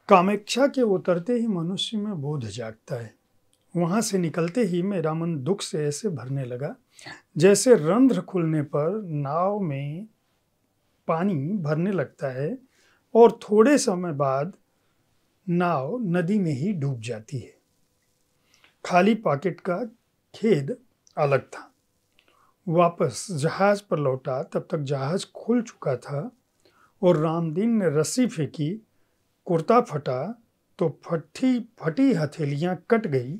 कामाख्या के उतरते ही मनुष्य में बोध जागता है। वहां से निकलते ही मेरा मन दुख से ऐसे भरने लगा जैसे रंध्र खुलने पर नाव में पानी भरने लगता है और थोड़े समय बाद नाव नदी में ही डूब जाती है। खाली पॉकेट का खेद अलग था। वापस जहाज पर लौटा तब तक जहाज खुल चुका था और रामदीन ने रस्सी फेंकी, कुर्ता फटा तो फटी हथेलियां कट गई,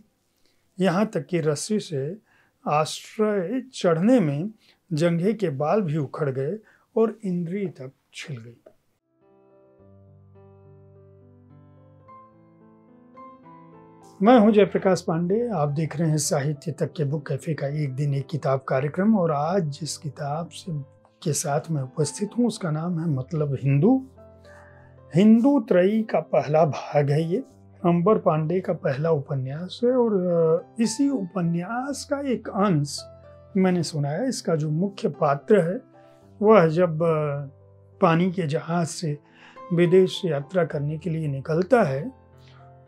यहाँ तक कि रस्सी से आश्रय चढ़ने में जंघे के बाल भी उखड़ गए और इंद्री तक छिल गई। मैं हूं जयप्रकाश पांडे। आप देख रहे हैं साहित्य तक के बुक कैफे का एक दिन एक किताब कार्यक्रम और आज जिस किताब के साथ मैं उपस्थित हूं उसका नाम है मतलब हिंदू त्रयी का पहला भाग है। ये अंबर पांडे का पहला उपन्यास है और इसी उपन्यास का एक अंश मैंने सुना है। इसका जो मुख्य पात्र है वह जब पानी के जहाज से विदेश यात्रा करने के लिए निकलता है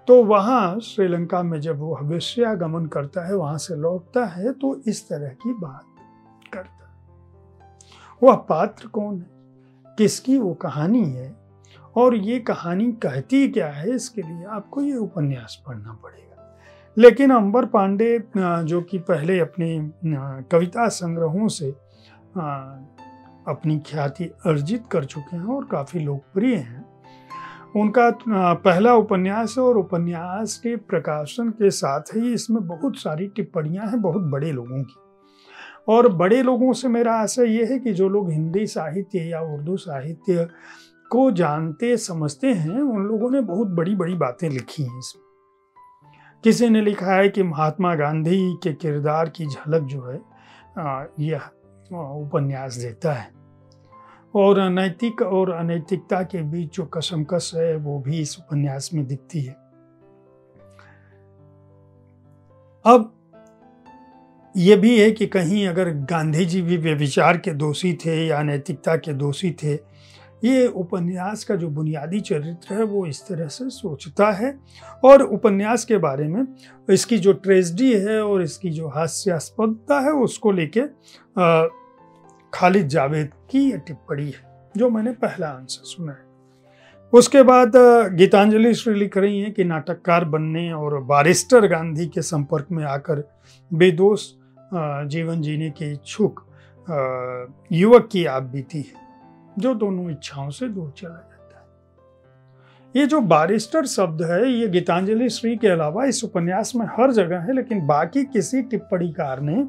तो वहाँ श्रीलंका में जब वो वेश्यागमन करता है, वहाँ से लौटता है तो इस तरह की बात करता है। वह पात्र कौन है, किसकी वो कहानी है और ये कहानी कहती क्या है, इसके लिए आपको ये उपन्यास पढ़ना पड़ेगा। लेकिन अंबर पांडे जो कि पहले अपने कविता संग्रहों से अपनी ख्याति अर्जित कर चुके हैं और काफ़ी लोकप्रिय हैं, उनका पहला उपन्यास है और उपन्यास के प्रकाशन के साथ ही इसमें बहुत सारी टिप्पणियां हैं बहुत बड़े लोगों की। और बड़े लोगों से मेरा आशय ये है कि जो लोग हिंदी साहित्य या उर्दू साहित्य को जानते समझते हैं उन लोगों ने बहुत बड़ी बड़ी बातें लिखी हैं इसमें। किसी ने लिखा है कि महात्मा गांधी के किरदार की झलक जो है यह उपन्यास देता है और नैतिक और अनैतिकता के बीच जो कशमकश है वो भी इस उपन्यास में दिखती है। अब ये भी है कि कहीं अगर गांधी जी भी व्यभिचार के दोषी थे या अनैतिकता के दोषी थे, ये उपन्यास का जो बुनियादी चरित्र है वो इस तरह से सोचता है और उपन्यास के बारे में इसकी जो ट्रेजेडी है और इसकी जो हास्यास्पदता है उसको लेके खालिद जावेद की ये टिप्पणी है जो मैंने पहला अंश सुना है। उसके बाद गीतांजलि श्री लिख रही हैं कि नाटककार बनने और बारिस्टर गांधी के संपर्क में आकर बेदोष जीवन जीने के इच्छुक युवक की आप बीती है जो दोनों इच्छाओं से दूर चला जाता है। ये जो बारिस्टर शब्द है ये गीतांजलि श्री के अलावा इस उपन्यास में हर जगह है, लेकिन बाकी किसी टिप्पणीकार ने,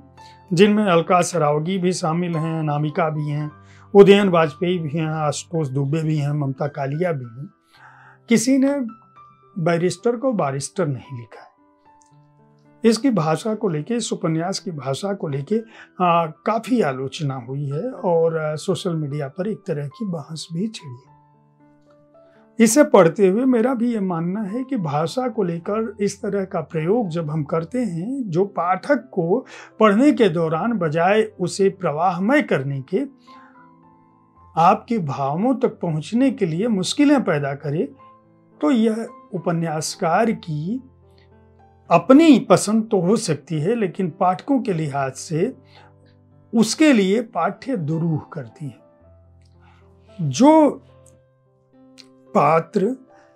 जिनमें अलका सरावगी भी शामिल हैं, अनामिका भी हैं, उदयन वाजपेयी भी हैं, आशुतोष दुबे भी हैं, ममता कालिया भी हैं, किसी ने बैरिस्टर को बारिस्टर नहीं लिखा है। इसकी भाषा को लेके, इस उपन्यास की भाषा को लेके काफ़ी आलोचना हुई है और सोशल मीडिया पर एक तरह की बहस भी छिड़ी है। इसे पढ़ते हुए मेरा भी ये मानना है कि भाषा को लेकर इस तरह का प्रयोग जब हम करते हैं जो पाठक को पढ़ने के दौरान बजाय उसे प्रवाहमय करने के आपके भावों तक पहुंचने के लिए मुश्किलें पैदा करे, तो यह उपन्यासकार की अपनी पसंद तो हो सकती है लेकिन पाठकों के लिहाज से उसके लिए पाठ्य दुरूह करती है। जो पात्र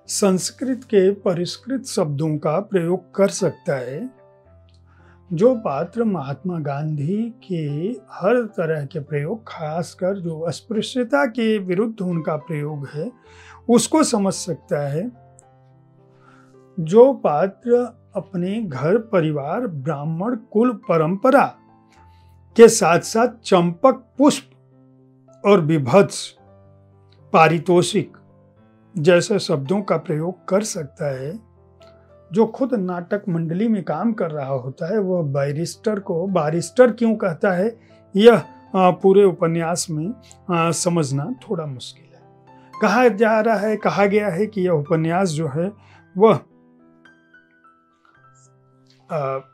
संस्कृत के परिष्कृत शब्दों का प्रयोग कर सकता है, जो पात्र महात्मा गांधी के हर तरह के प्रयोग, खासकर जो अस्पृश्यता के विरुद्ध उनका प्रयोग है, उसको समझ सकता है, जो पात्र अपने घर परिवार ब्राह्मण कुल परंपरा के साथ साथ चंपक पुष्प और विभत्स पारितोषिक जैसे शब्दों का प्रयोग कर सकता है, जो खुद नाटक मंडली में काम कर रहा होता है, वह बैरिस्टर को बारिस्टर क्यों कहता है, यह पूरे उपन्यास में समझना थोड़ा मुश्किल है। कहा गया है कि यह उपन्यास जो है वह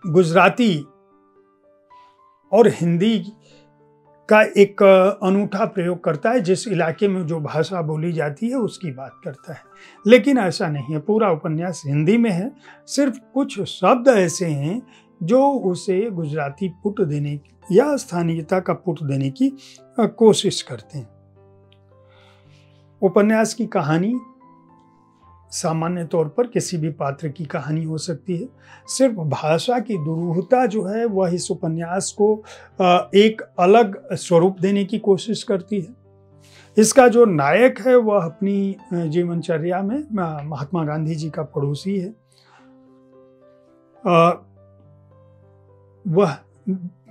गुजराती और हिंदी का एक अनूठा प्रयोग करता है, जिस इलाके में जो भाषा बोली जाती है उसकी बात करता है। लेकिन ऐसा नहीं है, पूरा उपन्यास हिंदी में है। सिर्फ कुछ शब्द ऐसे हैं जो उसे गुजराती पुट देने या स्थानीयता का पुट देने की कोशिश करते हैं। उपन्यास की कहानी सामान्य तौर पर किसी भी पात्र की कहानी हो सकती है। सिर्फ भाषा की दुरूहता जो है वह इस उपन्यास को एक अलग स्वरूप देने की कोशिश करती है। इसका जो नायक है वह अपनी जीवनचर्या में महात्मा गांधी जी का पड़ोसी है। वह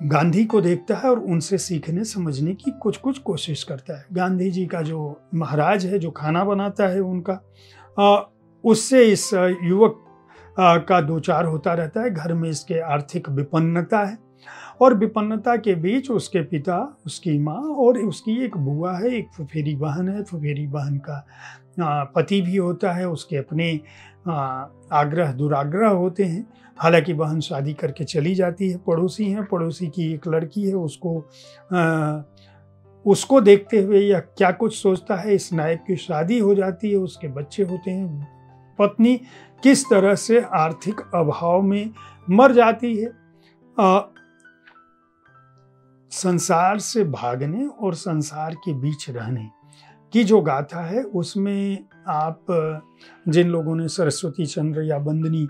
गांधी को देखता है और उनसे सीखने समझने की कुछ कोशिश करता है। गांधी जी का जो महाराज है, जो खाना बनाता है उनका, उससे इस युवक का दो चार होता रहता है। घर में इसके आर्थिक विपन्नता है और विपन्नता के बीच उसके पिता, उसकी माँ और उसकी एक बुआ है, एक फुफेरी बहन है। फुफेरी बहन का पति भी होता है, उसके अपने आग्रह दुराग्रह होते हैं। हालांकि बहन शादी करके चली जाती है। पड़ोसी हैं, पड़ोसी की एक लड़की है, उसको देखते हुए यह क्या कुछ सोचता है। इस नायक की शादी हो जाती है, उसके बच्चे होते हैं। पत्नी किस तरह से आर्थिक अभाव में मर जाती है। संसार से भागने और संसार के बीच रहने की जो गाथा है, उसमें आप जिन लोगों ने सरस्वती चंद्र या बंदनी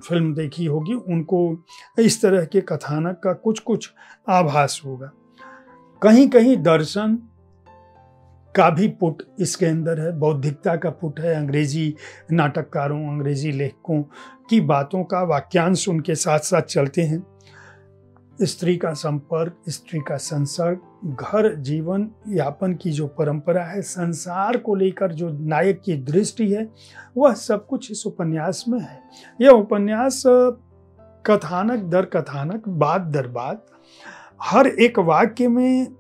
फिल्म देखी होगी, उनको इस तरह के कथानक का कुछ आभास होगा। कहीं कहीं दर्शन का भी पुट इसके अंदर है, बौद्धिकता का पुट है। अंग्रेजी नाटककारों, अंग्रेजी लेखकों की बातों का वाक्यांश उनके साथ साथ चलते हैं। स्त्री का संपर्क, स्त्री का संसर्ग, घर जीवन यापन की जो परंपरा है, संसार को लेकर जो नायक की दृष्टि है, वह सब कुछ इस उपन्यास में है। यह उपन्यास कथानक दर कथानक, बात दर बात, हर एक वाक्य में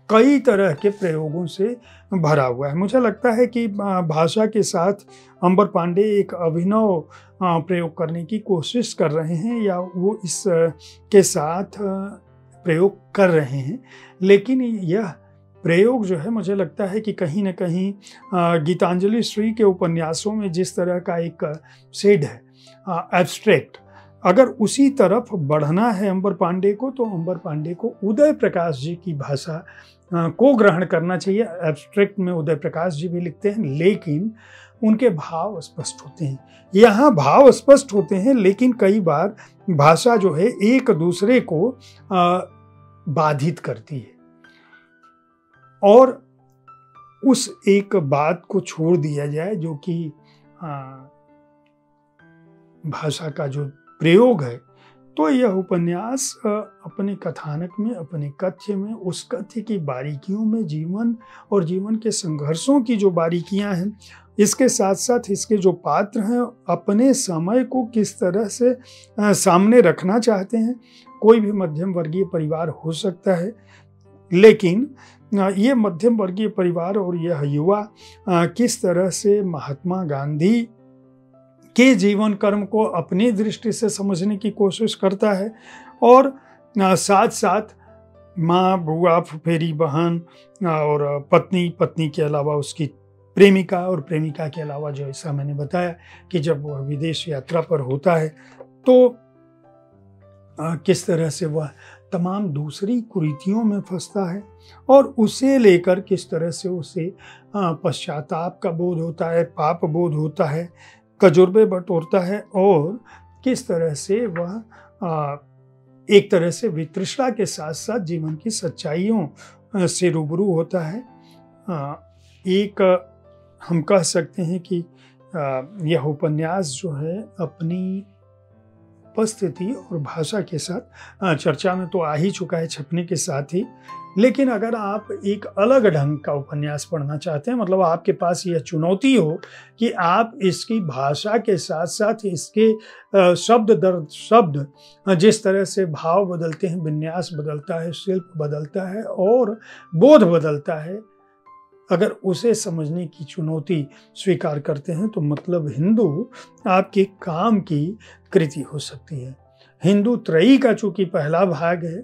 कई तरह के प्रयोगों से भरा हुआ है। मुझे लगता है कि भाषा के साथ अंबर पांडे एक अभिनव प्रयोग करने की कोशिश कर रहे हैं, या वो इस के साथ प्रयोग कर रहे हैं। लेकिन यह प्रयोग जो है, मुझे लगता है कि कहीं न कहीं गीतांजलि श्री के उपन्यासों में जिस तरह का एक शेड है एब्स्ट्रैक्ट, अगर उसी तरफ बढ़ना है अंबर पांडे को, तो अंबर पांडे को उदय प्रकाश जी की भाषा को ग्रहण करना चाहिए। एब्स्ट्रैक्ट में उदय प्रकाश जी भी लिखते हैं, लेकिन उनके भाव स्पष्ट होते हैं। यहाँ भाव स्पष्ट होते हैं, लेकिन कई बार भाषा जो है एक दूसरे को बाधित करती है और उस एक बात को छोड़ दिया जाए जो कि भाषा का जो प्रयोग है, तो यह उपन्यास अपने कथानक में, अपने कथ्य में, उस कथ्य की बारीकियों में, जीवन और जीवन के संघर्षों की जो बारीकियां हैं, इसके साथ साथ इसके जो पात्र हैं अपने समय को किस तरह से सामने रखना चाहते हैं। कोई भी मध्यम वर्गीय परिवार हो सकता है, लेकिन ये मध्यम वर्गीय परिवार और यह युवा किस तरह से महात्मा गांधी के जीवन कर्म को अपनी दृष्टि से समझने की कोशिश करता है, और साथ साथ माँ, बुआ, फुफेरी बहन और पत्नी के अलावा उसकी प्रेमिका, और प्रेमिका के अलावा जो ऐसा मैंने बताया कि जब वह विदेश यात्रा पर होता है तो किस तरह से वह तमाम दूसरी कुरीतियों में फंसता है, और उसे लेकर किस तरह से उसे पश्चाताप का बोध होता है, पाप बोध होता है, कजुर्बे बटोरता है, और किस तरह से वह एक तरह से वितृष्णा के साथ साथ जीवन की सच्चाइयों से रूबरू होता है। एक हम कह सकते हैं कि यह उपन्यास जो है अपनी उपस्थिति और भाषा के साथ चर्चा में तो आ ही चुका है छपने के साथ ही, लेकिन अगर आप एक अलग ढंग का उपन्यास पढ़ना चाहते हैं, मतलब आपके पास यह चुनौती हो कि आप इसकी भाषा के साथ साथ इसके शब्द दर शब्द जिस तरह से भाव बदलते हैं, विन्यास बदलता है, शिल्प बदलता है और बोध बदलता है, अगर उसे समझने की चुनौती स्वीकार करते हैं, तो मतलब हिंदू आपके काम की कृति हो सकती है। हिंदू त्रयी का चूंकि पहला भाग है,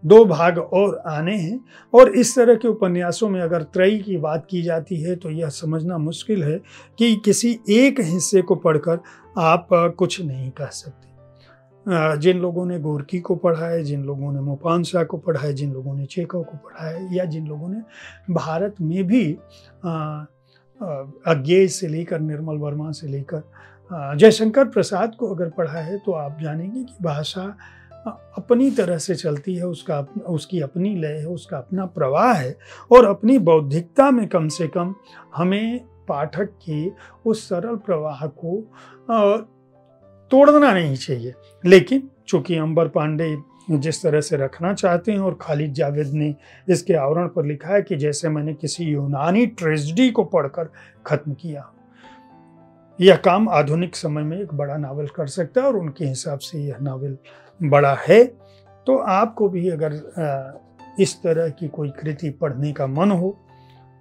2 भाग और आने हैं। और इस तरह के उपन्यासों में अगर त्रयी की बात की जाती है तो यह समझना मुश्किल है कि किसी एक हिस्से को पढ़कर आप कुछ नहीं कह सकते। जिन लोगों ने गोर्की को पढ़ा है, जिन लोगों ने मोपांसा को पढ़ा है, जिन लोगों ने चेखव को पढ़ा है, या जिन लोगों ने भारत में भी अज्ञेय से लेकर निर्मल वर्मा से लेकर जयशंकर प्रसाद को अगर पढ़ा है, तो आप जानेंगे कि भाषा अपनी तरह से चलती है, उसकी अपनी लय है, उसका अपना प्रवाह है, और अपनी बौद्धिकता में कम से कम हमें पाठक के उस सरल प्रवाह को तोड़ना नहीं चाहिए। लेकिन चूंकि अंबर पांडे जिस तरह से रखना चाहते हैं, और खालिद जावेद ने इसके आवरण पर लिखा है कि जैसे मैंने किसी यूनानी ट्रेजेडी को पढ़कर खत्म किया, यह काम आधुनिक समय में एक बड़ा नावल कर सकता है, और उनके हिसाब से यह नावल बड़ा है। तो आपको भी अगर इस तरह की कोई कृति पढ़ने का मन हो,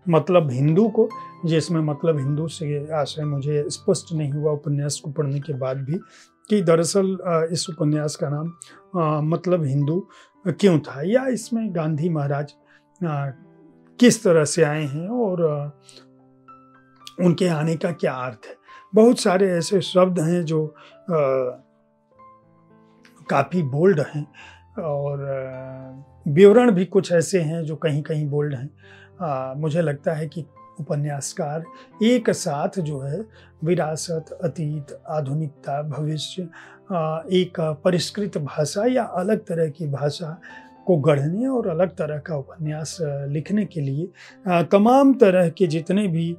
मतलब हिंदू को, जिसमें मतलब हिंदू से आशय मुझे स्पष्ट नहीं हुआ उपन्यास को पढ़ने के बाद भी, कि दरअसल इस उपन्यास का नाम मतलब हिंदू क्यों था, या इसमें गांधी महाराज किस तरह से आए हैं और उनके आने का क्या अर्थ है। बहुत सारे ऐसे शब्द हैं जो काफ़ी बोल्ड हैं, और विवरण भी कुछ ऐसे हैं जो कहीं कहीं बोल्ड हैं। मुझे लगता है कि उपन्यासकार एक साथ जो है विरासत, अतीत, आधुनिकता, भविष्य, एक परिष्कृत भाषा या अलग तरह की भाषा को गढ़ने और अलग तरह का उपन्यास लिखने के लिए तमाम तरह के जितने भी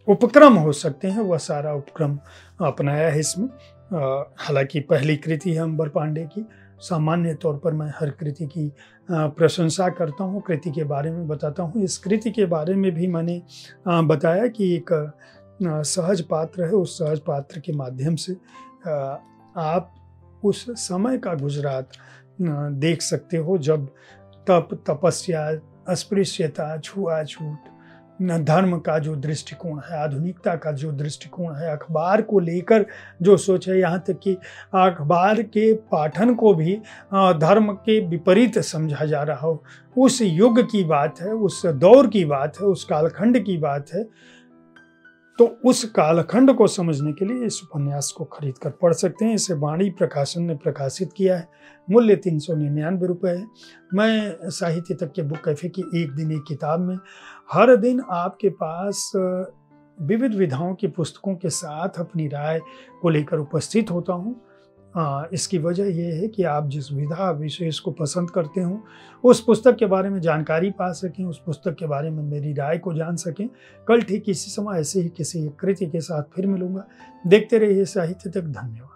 उपक्रम हो सकते हैं, वह सारा उपक्रम अपनाया है इसमें। हालांकि पहली कृति है अंबर पांडे की। सामान्य तौर पर मैं हर कृति की प्रशंसा करता हूँ, कृति के बारे में बताता हूँ। इस कृति के बारे में भी मैंने बताया कि एक सहज पात्र है, उस सहज पात्र के माध्यम से आप उस समय का गुजरात देख सकते हो जब तप, तपस्या, अस्पृश्यता, छुआछूत, धर्म का जो दृष्टिकोण है, आधुनिकता का जो दृष्टिकोण है, अखबार को लेकर जो सोच है, यहाँ तक कि अखबार के पाठन को भी धर्म के विपरीत समझा जा रहा हो, उस युग की बात है, उस दौर की बात है, उस कालखंड की बात है। तो उस कालखंड को समझने के लिए इस उपन्यास को खरीद कर पढ़ सकते हैं। इसे वाणी प्रकाशन ने प्रकाशित किया है। मूल्य 399 रुपये है। मैं साहित्य तक के बुक कैफे की एक दिन एक किताब में हर दिन आपके पास विविध विधाओं की पुस्तकों के साथ अपनी राय को लेकर उपस्थित होता हूँ। इसकी वजह यह है कि आप जिस विधा विशेष को पसंद करते हो, उस पुस्तक के बारे में जानकारी पा सकें, उस पुस्तक के बारे में मेरी राय को जान सकें। कल ठीक इसी समय ऐसे ही किसी कृति के साथ फिर मिलूंगा। देखते रहिए साहित्य तक। धन्यवाद।